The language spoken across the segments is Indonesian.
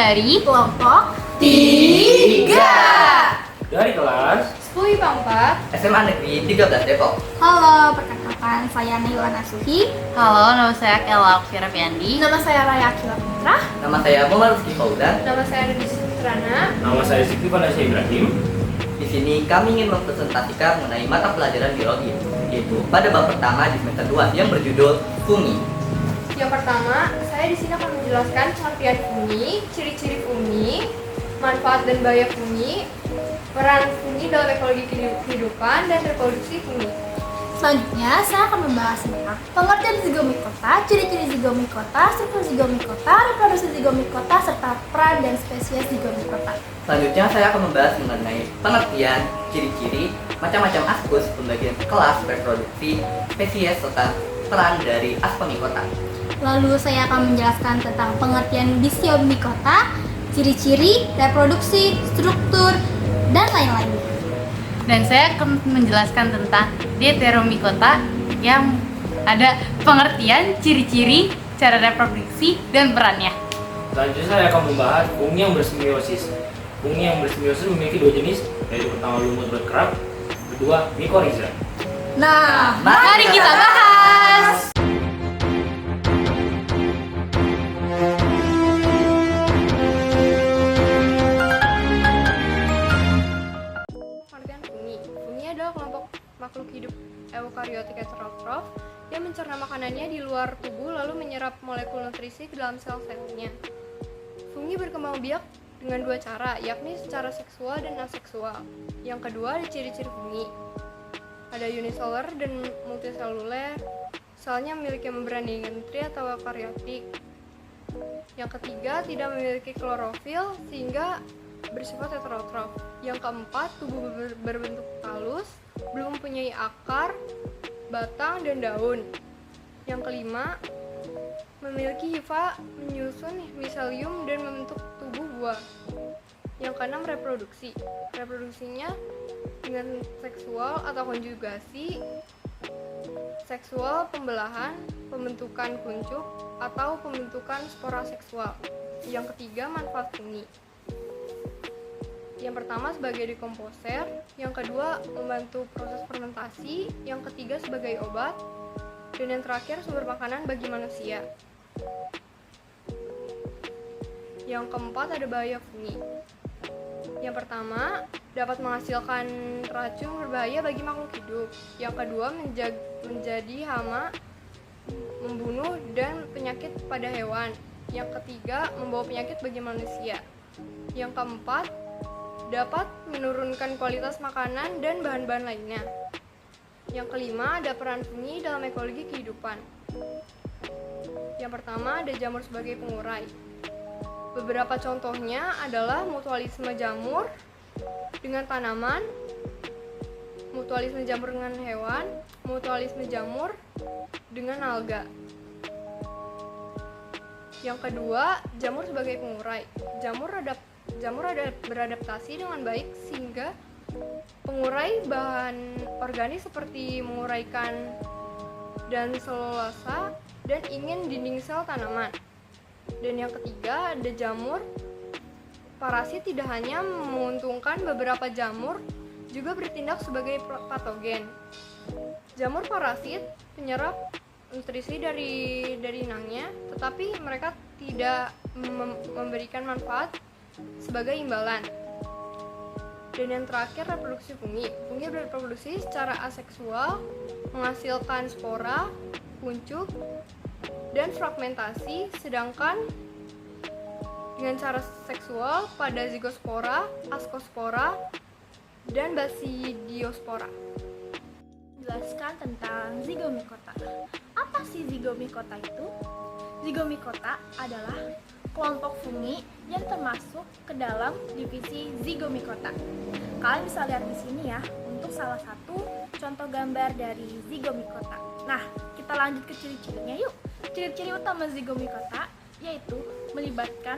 dari kelompok 3 dari kelas 10 IPA 4. SMA Negeri 13 Depok. Halo, perkenalkan saya Nailana Suhi. Halo, nama saya Kela Oksira Piandi. Nama saya Raya Akila Putra. Nama saya Muhammad Rizky Faudan. Nama saya Rizky Sutrana. Nama saya Zikri Vanessa Ibrahim. Di sini kami ingin mempresentasikan mengenai mata pelajaran biologi, yaitu pada bab pertama di semester 2 yang berjudul fungi. Yang pertama, saya di sini akan menjelaskan pengertian fungi, ciri-ciri fungi, manfaat dan bahaya fungi, peran fungi dalam ekologi kehidupan, dan reproduksi fungi. Selanjutnya, saya akan membahas tentang pengertian zigomikota, ciri-ciri zigomikota, struktur zigomikota, reproduksi zigomikota, serta peran dan spesies zigomikota. Selanjutnya saya akan membahas mengenai pengertian, ciri-ciri, macam-macam askus, pembagian kelas, reproduksi, spesies, serta peran dari aspemikota. Lalu saya akan menjelaskan tentang pengertian disiomikota, ciri-ciri, reproduksi, struktur, dan lain-lainnya. Dan saya akan menjelaskan tentang deuteromikota yang ada pengertian, ciri-ciri, cara reproduksi, dan perannya. Selanjutnya saya akan membahas fungi yang bersimbiosis. Fungi yang bersimbiosis memiliki dua jenis, yaitu pertama lumut berkerap, kedua mikoriza. Nah, Mari kita bahas! Pengertian fungi. Fungi adalah kelompok makhluk hidup eukariotik heterotrof yang mencerna makanannya di luar tubuh lalu menyerap molekul nutrisi ke dalam sel-selnya. Fungi berkembang biak dengan dua cara, yakni secara seksual dan aseksual. Yang kedua ada ciri-ciri fungi. Ada uniseluler dan multiseluler, selnya memiliki membran gantri atau eukariotik. Yang ketiga tidak memiliki klorofil sehingga bersifat heterotrof. Yang keempat, tubuh berbentuk talus, belum mempunyai akar, batang, dan daun. Yang kelima, memiliki hifa menyusun miselium dan membentuk tubuh buah. Yang keenam, reproduksi. Reproduksinya dengan seksual atau konjugasi, seksual, pembelahan, pembentukan kuncup, atau pembentukan spora seksual. Yang ketiga, manfaat fungi. Yang pertama sebagai dekomposer, yang kedua membantu proses fermentasi, yang ketiga sebagai obat, dan yang terakhir sumber makanan bagi manusia. Yang keempat ada bahaya fungi. Yang pertama dapat menghasilkan racun berbahaya bagi makhluk hidup. Yang kedua menjadi hama, membunuh dan penyakit pada hewan. Yang ketiga membawa penyakit bagi manusia. Yang keempat dapat menurunkan kualitas makanan dan bahan-bahan lainnya. Yang kelima, ada peran fungi dalam ekologi kehidupan. Yang pertama, ada jamur sebagai pengurai. Beberapa contohnya adalah mutualisme jamur dengan tanaman, mutualisme jamur dengan hewan, mutualisme jamur dengan alga. Yang kedua, jamur sebagai pengurai. Jamur beradaptasi dengan baik sehingga pengurai bahan organik seperti menguraikan dan selulosa dan ingin dinding sel tanaman. Dan yang ketiga, ada jamur parasit tidak hanya menguntungkan beberapa jamur, juga bertindak sebagai patogen. Jamur parasit menyerap nutrisi dari inangnya, tetapi mereka tidak memberikan manfaat sebagai imbalan. Dan yang terakhir, reproduksi fungi. Fungi berreproduksi secara aseksual, menghasilkan spora, kuncup, dan fragmentasi, sedangkan dengan cara seksual pada zigospora, ascospora, dan basidiospora. jelaskan tentang zigomikota. Apa sih zigomikota itu? Zigomikota adalah kelompok fungi yang termasuk ke dalam divisi zigomikota. Kalian bisa lihat di sini ya, untuk salah satu contoh gambar dari zigomikota. Nah, kita lanjut ke ciri-cirinya yuk. Ciri-ciri utama zigomikota yaitu melibatkan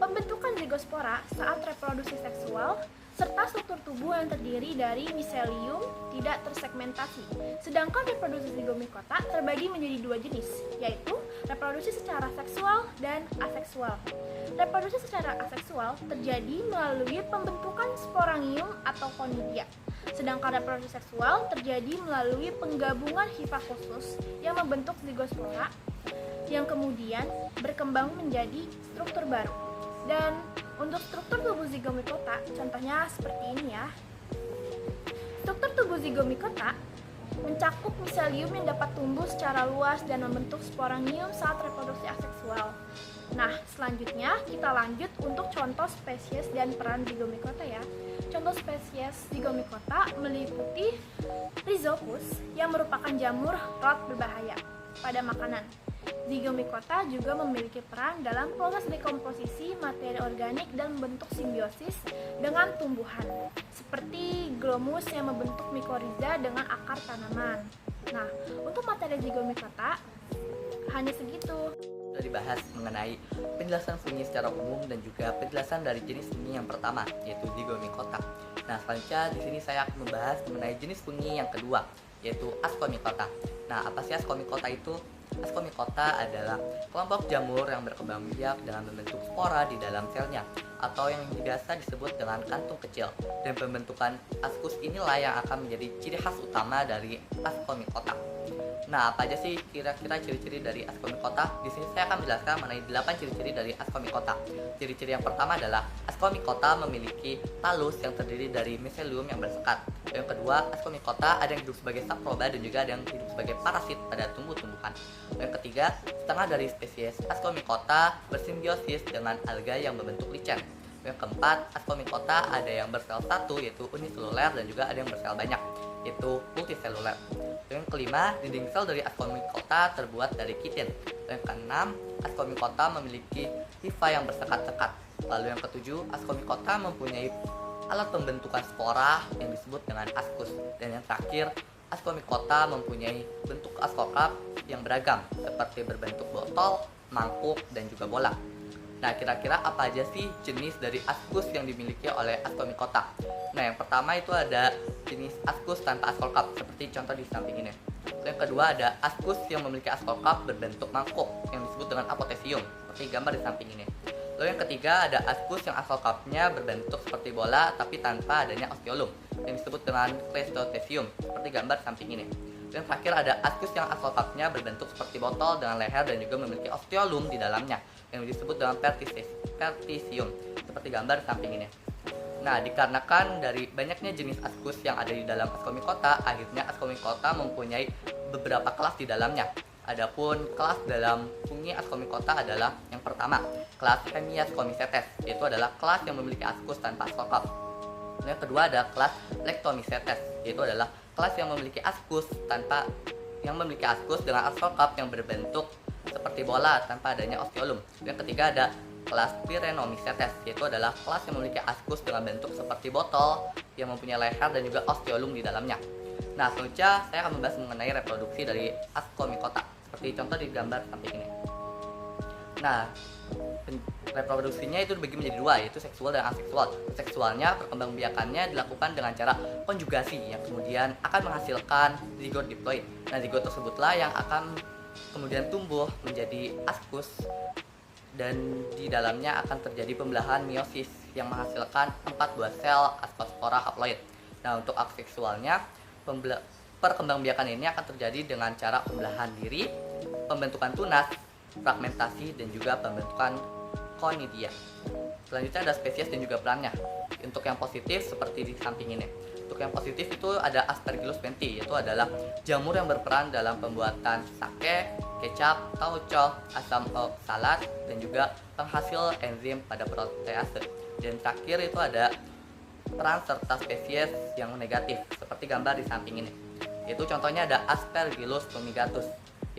pembentukan zigospora saat reproduksi seksual, serta struktur tubuh yang terdiri dari miselium tidak tersegmentasi. Sedangkan reproduksi zigomikota terbagi menjadi dua jenis, yaitu reproduksi secara seksual dan aseksual. Reproduksi secara aseksual terjadi melalui pembentukan sporangium atau conidia. Sedangkan reproduksi seksual terjadi melalui penggabungan hifa khusus yang membentuk zigospora yang kemudian berkembang menjadi struktur baru. Dan untuk struktur tubuh zigomikota, contohnya seperti ini ya. Struktur tubuh zigomikota mencakup miselium yang dapat tumbuh secara luas dan membentuk sporangium saat reproduksi aseksual. Nah, selanjutnya kita lanjut untuk contoh spesies dan peran zigomikota ya. Contoh spesies zigomikota meliputi Rhizopus yang merupakan jamur rot berbahaya pada makanan. Zigomikota juga memiliki peran dalam proses dekomposisi materi organik dan membentuk simbiosis dengan tumbuhan, seperti glomus yang membentuk mikoriza dengan akar tanaman. Nah, untuk materi zigomikota hanya segitu. Sudah dibahas mengenai penjelasan fungi secara umum dan juga penjelasan dari jenis fungi yang pertama, yaitu zigomikota. Nah, selanjutnya di sini saya akan membahas mengenai jenis fungi yang kedua, yaitu ascomycota. Nah, apa sih ascomycota itu? Ascomycota adalah kelompok jamur yang berkembang biak dengan membentuk spora di dalam selnya, atau yang biasa disebut dengan kantung kecil. Dan pembentukan ascus inilah yang akan menjadi ciri khas utama dari ascomycota. Nah, apa aja sih kira-kira ciri-ciri dari ascomycota? Di sini saya akan menjelaskan mengenai 8 ciri-ciri dari ascomycota. Ciri-ciri yang pertama adalah ascomycota memiliki talus yang terdiri dari miselium yang bersekat. Yang kedua, ascomycota ada yang hidup sebagai saproba dan juga ada yang hidup sebagai parasit pada tumbuh-tumbuhan. Yang ketiga, setengah dari spesies ascomycota bersimbiosis dengan alga yang membentuk lichen. Yang keempat, ascomycota ada yang bersel satu yaitu uniseluler dan juga ada yang bersel banyak yaitu multiseluler. Yang kelima, dinding sel dari ascomycota terbuat dari kitin. Yang keenam, ascomycota memiliki hifa yang bersekat-sekat. Lalu yang ketujuh, ascomycota mempunyai alat pembentukan spora yang disebut dengan ascus. Dan yang terakhir, ascomycota mempunyai bentuk ascocarp yang beragam seperti berbentuk botol, mangkuk, dan juga bola. Nah, kira-kira apa aja sih jenis dari ascus yang dimiliki oleh ascomycota? Nah, yang pertama itu ada jenis ascus tanpa ascocarp seperti contoh di samping ini. Yang kedua ada ascus yang memiliki ascocarp berbentuk mangkuk yang disebut dengan apotesium seperti gambar di samping ini. Lalu yang ketiga ada ascus yang ascocarpnya berbentuk seperti bola tapi tanpa adanya osteolum yang disebut dengan cleistotesium seperti gambar di samping ini. Dan terakhir ada ascus yang ascocarpnya berbentuk seperti botol dengan leher dan juga memiliki osteolum di dalamnya yang disebut dengan pertisium seperti gambar di samping ini. Nah, dikarenakan dari banyaknya jenis ascus yang ada di dalam ascomycota, akhirnya ascomycota mempunyai beberapa kelas di dalamnya. Adapun kelas dalam fungi ascomycota adalah yang pertama, kelas Hemiascomycetes, yaitu adalah kelas yang memiliki ascus tanpa ascocarp. Yang kedua ada kelas Lectomycetes, yaitu adalah kelas yang memiliki ascus dengan ascocarp yang berbentuk seperti bola tanpa adanya osteolum. Yang ketiga ada kelas Pyrenomycetes, yaitu adalah kelas yang memiliki ascus dengan bentuk seperti botol yang mempunyai leher dan juga osteolum di dalamnya. Nah, selanjutnya saya akan membahas mengenai reproduksi dari ascomycota seperti contoh di gambar samping ini. Nah, reproduksinya itu dibagi menjadi dua, yaitu seksual dan aseksual. Seksualnya perkembangbiakannya dilakukan dengan cara konjugasi yang kemudian akan menghasilkan zigot diploid. Nah, zigot tersebutlah yang akan kemudian tumbuh menjadi ascus dan di dalamnya akan terjadi pembelahan meiosis yang menghasilkan 4 buah sel ascospora haploid. Nah, untuk aseksualnya perkembangbiakan ini akan terjadi dengan cara pembelahan diri, pembentukan tunas, fragmentasi, dan juga pembentukan conidia. Selanjutnya ada spesies dan juga perannya. Untuk yang positif seperti di samping ini. Untuk yang positif itu ada Aspergillus benti, yaitu adalah jamur yang berperan dalam pembuatan sake, kecap, tauco, asam oksalat, dan juga penghasil enzim pada protease. Dan terakhir itu ada peran serta spesies yang negatif, seperti gambar di samping ini. Itu contohnya ada Aspergillus fumigatus,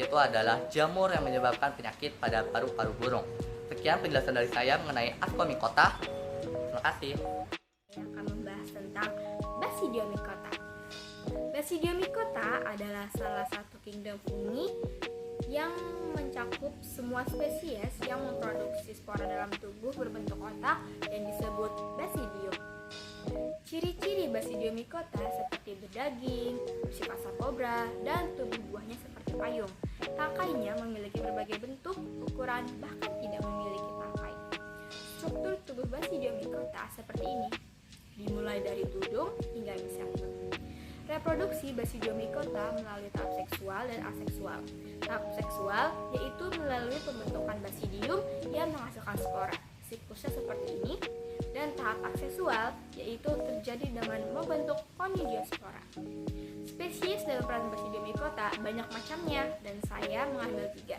yaitu adalah jamur yang menyebabkan penyakit pada paru-paru burung. Sekian penjelasan dari saya mengenai ascomycota. Terima kasih. Saya akan membahas tentang Basidiomycota. Basidiomycota adalah salah satu kingdom fungi yang mencakup semua spesies yang memproduksi spora dalam tubuh berbentuk otak yang disebut basidium. Ciri-ciri Basidiomycota seperti berdaging, bersifat sabobra, dan tubuh buahnya seperti payung. Tangkainya memiliki berbagai berbagai bentuk, ukuran, bahkan tidak memiliki tangkai. Struktur tubuh Basidiomycota seperti ini, dimulai dari tudung hingga insektum. Reproduksi Basidiomycota melalui tahap seksual dan aseksual. Tahap seksual yaitu melalui pembentukan basidium yang menghasilkan spora, siklusnya seperti ini, dan tahap aseksual yaitu terjadi dengan membentuk konidiospora. Spesies dalam peran Basidiomycota banyak macamnya dan saya mengambil 3,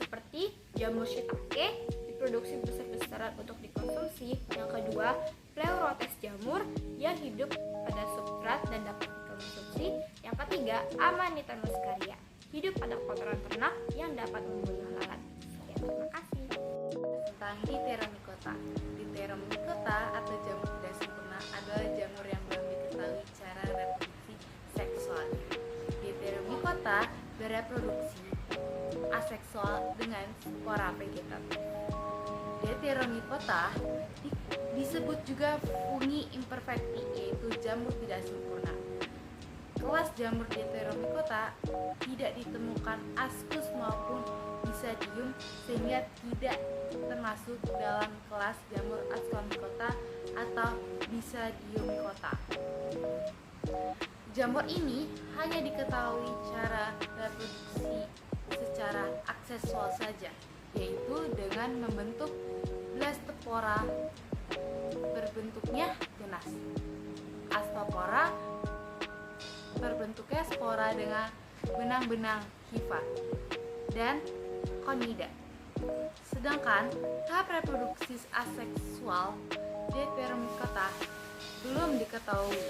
seperti jamur shiitake diproduksi besar-besaran untuk dikonsumsi. Yang kedua, Pleurotes jamur yang hidup pada substrat dan dapat dikonsumsi. Yang ketiga, Amanita muscaria hidup pada kotoran ternak yang dapat membunuh lalat. Sekian, terima kasih. Tentang Dipteromycota. Dipteromycota atau jamur tidak sempurna adalah jamur yang belum diketahui cara reproduksi seksualnya. Dipteromycota bereproduksi aseksual dengan spora vegetatif. Dipteromycota disebut juga fungi imperfecti, yaitu jamur tidak sempurna. Kelas jamur Dipteromycota tidak ditemukan ascus maupun Basidium sehingga tidak termasuk dalam kelas jamur Ascomycota atau Basidiomycota. Jamur ini hanya diketahui cara reproduksi secara aksesual saja, yaitu dengan membentuk blastopora berbentuknya tunas. Astopora berbentuknya spora dengan benang-benang hifa dan konida. Sedangkan tahap reproduksi aseksual Dipteromycota belum diketahui.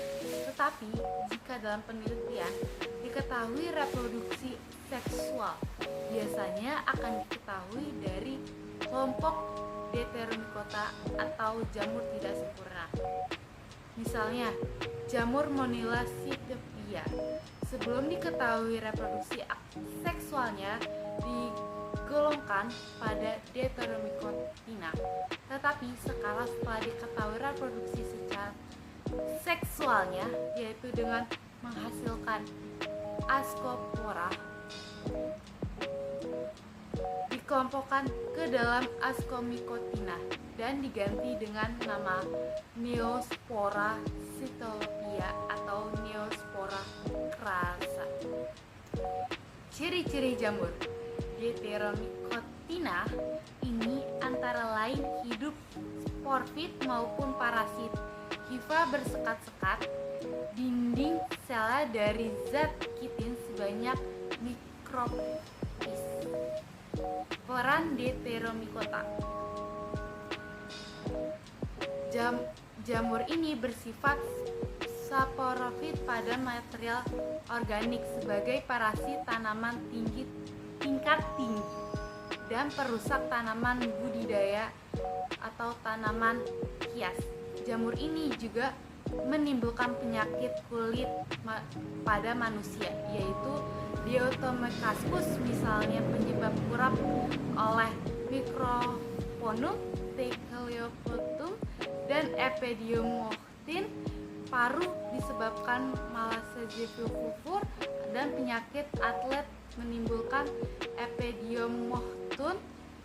Tetapi jika dalam penelitian diketahui reproduksi seksual, biasanya akan diketahui dari kelompok Dipteromycota atau jamur tidak sempurna. Misalnya, jamur Monila Cytopia. Sebelum diketahui reproduksi seksualnya digolongkan pada Deuteromycotina. Tetapi sekarang setelah diketahui reproduksi secara seksualnya, yaitu dengan menghasilkan ascopora, dikelompokkan ke dalam Ascomycotina dan diganti dengan nama Neospora Cytopia atau Neospora crassa. Ciri-ciri jamur Dipteromycotina ini antara lain hidup sporfit maupun parasit, hifa bersekat-sekat, dinding sela dari zat kitin sebanyak mikropis. Peran Dipteromycota. Jamur ini bersifat saporofit pada material organik sebagai parasit tanaman tingkat tinggi dan perusak tanaman budidaya atau tanaman hias. Jamur ini juga menimbulkan penyakit kulit pada manusia, yaitu Diotomecaspus, misalnya penyebab kurap oleh Microphonum Tecleophotum, dan Epidiomochtin paru disebabkan Malassezia dan penyakit atlet menimbulkan Epidiomochthun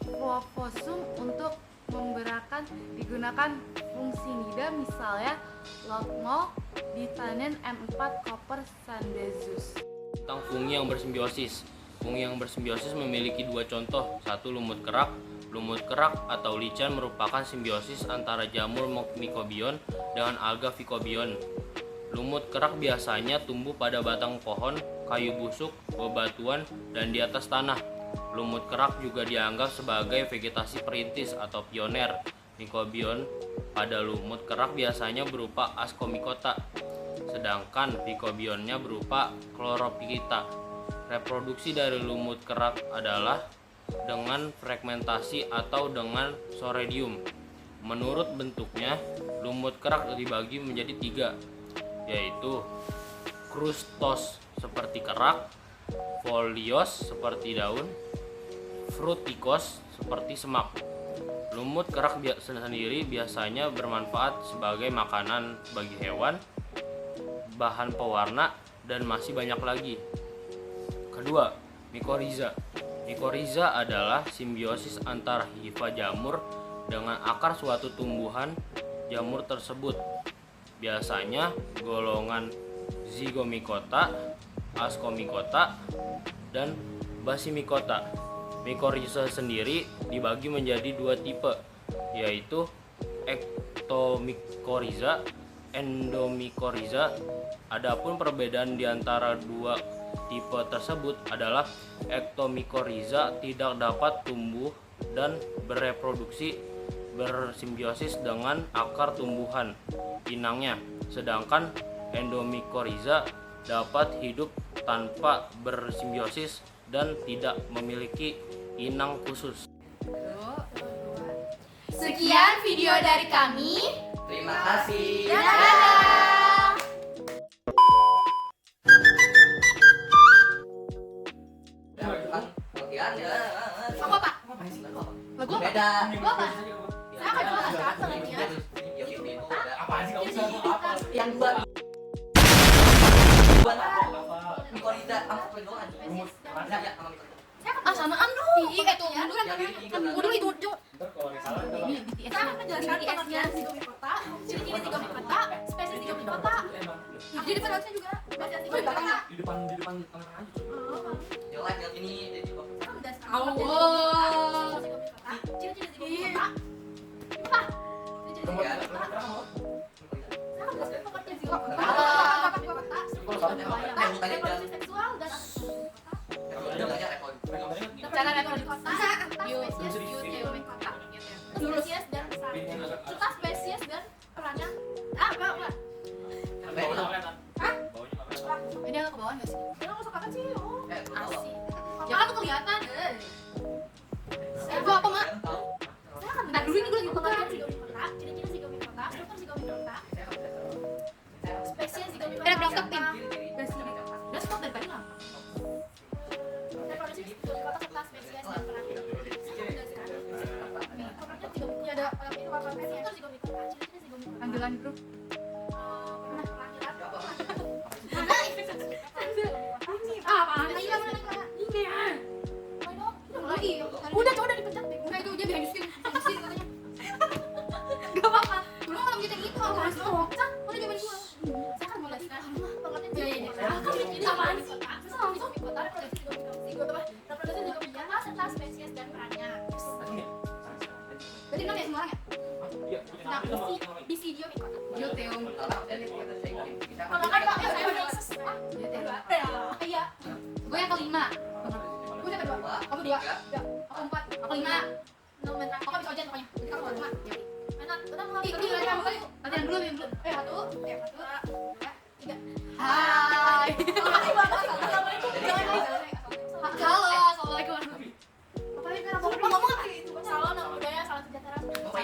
Provosum. Untuk memberakan digunakan fungsi nida, misalnya Logmol, Betanin, M4, Copper, Sandezus. Tentang fungi yang bersimbiosis. Fungi yang bersimbiosis memiliki 2 contoh. 1, lumut kerak. Lumut kerak atau licin merupakan simbiosis antara jamur Mycobion dengan alga Phycobion. Lumut kerak biasanya tumbuh pada batang pohon, kayu busuk, bebatuan, dan di atas tanah. Lumut kerak juga dianggap sebagai vegetasi perintis atau pioner. Mycobion pada lumut kerak biasanya berupa Ascomycota, sedangkan Phycobionnya berupa Chlorophyta. Reproduksi dari lumut kerak adalah dengan fragmentasi atau dengan soredium. Menurut bentuknya, lumut kerak dibagi menjadi 3, yaitu krustos seperti kerak, folios seperti daun, frutikos seperti semak. Lumut kerak sendiri biasanya bermanfaat sebagai makanan bagi hewan, bahan pewarna, dan masih banyak lagi. Kedua, Mycorrhiza. Mikoriza adalah simbiosis antara hifa jamur dengan akar suatu tumbuhan jamur tersebut. Biasanya golongan Zygomicota, Ascomycota, dan Basimicota. Mikoriza sendiri dibagi menjadi dua tipe, yaitu Ectomycorrhiza, Endomycorrhiza. Adapun perbedaan di antara dua tipe tersebut adalah Ectomycorrhiza tidak dapat tumbuh dan bereproduksi bersimbiosis dengan akar tumbuhan inangnya, sedangkan Endomycorrhiza dapat hidup tanpa bersimbiosis dan tidak memiliki inang khusus. Sekian video dari kami. Terima kasih. Dadah. Aku apa? Lagu apa? Beda. Lagu apa? Saya akan coba sekarang pengertian. Apaan sih kamu apa? Yang dua. Mikoriza sama doang. Sama Amdu. Iya itu Amdu kan. Kudu itu. Ini BTS. Saya akan menjelaskan pengertian Zygomicota, ciri-ciri Zygomicota, spesies Zygomicota. Jadi di depan juga. Di depan kamera aja. Jelek yang ini. Allah. Ciri-ciri Zygomicota. Apa? Reproduksi seksual dan cara Zygomicota, spesies dan serta spesies dan perannya. Enggak. Ini agak ke bawah nggak sih? Ini masuk kapan sih? Asik. Jangan tuh kelihatan. Gua apa mak? Saya akan bentar dulu ini gue lagi pengertian Zygomicota, ciri-ciri Zygomicota, struktur Zygomicota, spesies Zygomicota. Berangkat tim. Udah stop dari tadi lah. Reproduksi Zygomicota serta spesies dan perannya. Ini ada struktur Zygomicota, ciri-ciri Zygomicota. Panggilan grup. Udah coba udah dipecat deh. Udah itu dia behajusin katanya. Gak apa-apa. Lu kalau gitu gitu aku harus pecat. Udah cobain gua. Saya kan mau jelaskan pengertian. Ini apaan sih? Zygomicota, reproduksi Zygomicota serta spesies dan perannya. Berarti 6 ya semua orang ya? Nah, Zygomicota. Yoteum. Kalau kan Pak, saya udah iya. Gue yang kelima. Gue yang kedua. Kamu 2. Aku 4. Aku 5. Aku bisa ojen pokoknya. Jadi kamu 5. Enak. Kita mau lagi kamu kali. Latihan dulu, yang dulu. 1, 2, 3. Hai. Assalamualaikum. Halo, assalamualaikum. Apalagi kan aku ngomong apa? Salam nama budaya, salam sejahtera.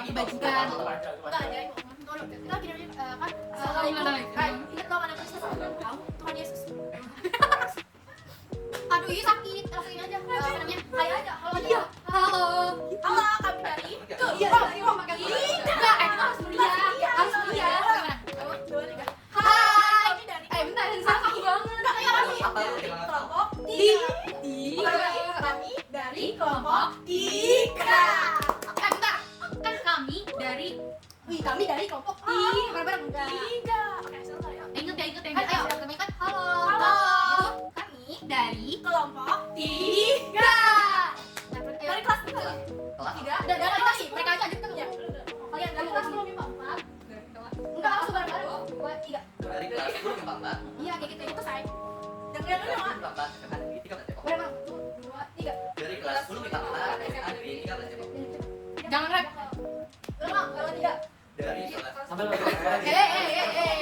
Kebajikan. Enggak aja itu. Kita videonya kan Assalamualaikum. ingat dong ada Kristus tahu Tuhan Yesus. Aduh, ini sakit. Langsung aja. Apa namanya? Hai aja. Halo aja. Halo. Halo, kami dari Iya, enggak, harus meriah. Harus meriah. Gimana? 2, 3. Hai. Kami dari Bentar, yang salah kamu banget. Enggak kayak kami dari kelompok 3. Kami dari kelompok 3. Bentar. Kan kami dari Kami dari kelompok bareng-bareng. 3. Oke, selesai ya. Ingat ya, ingat ya. Ayo, Ayo, kami kan halo. Halo. Gitu. Kami Dari kelompok 3. Dari kelas 3. Dan dari kelas mereka aja ketemu ya. Kalian dari kelas belum IPA 4. Enggak, langsung bareng-bareng. 2, 3. Dari kelas 10 ke 14. Iya, kayak gitu. Itu saya. Yang lain enggak? 14 ke kan di 13 Depok. Bareng. 1, 2, 3. Dari kelas 10 ke 14 di 13 Depok. Jangan rap. Ulang, kalau 3. Dari kelas Sampai Eh.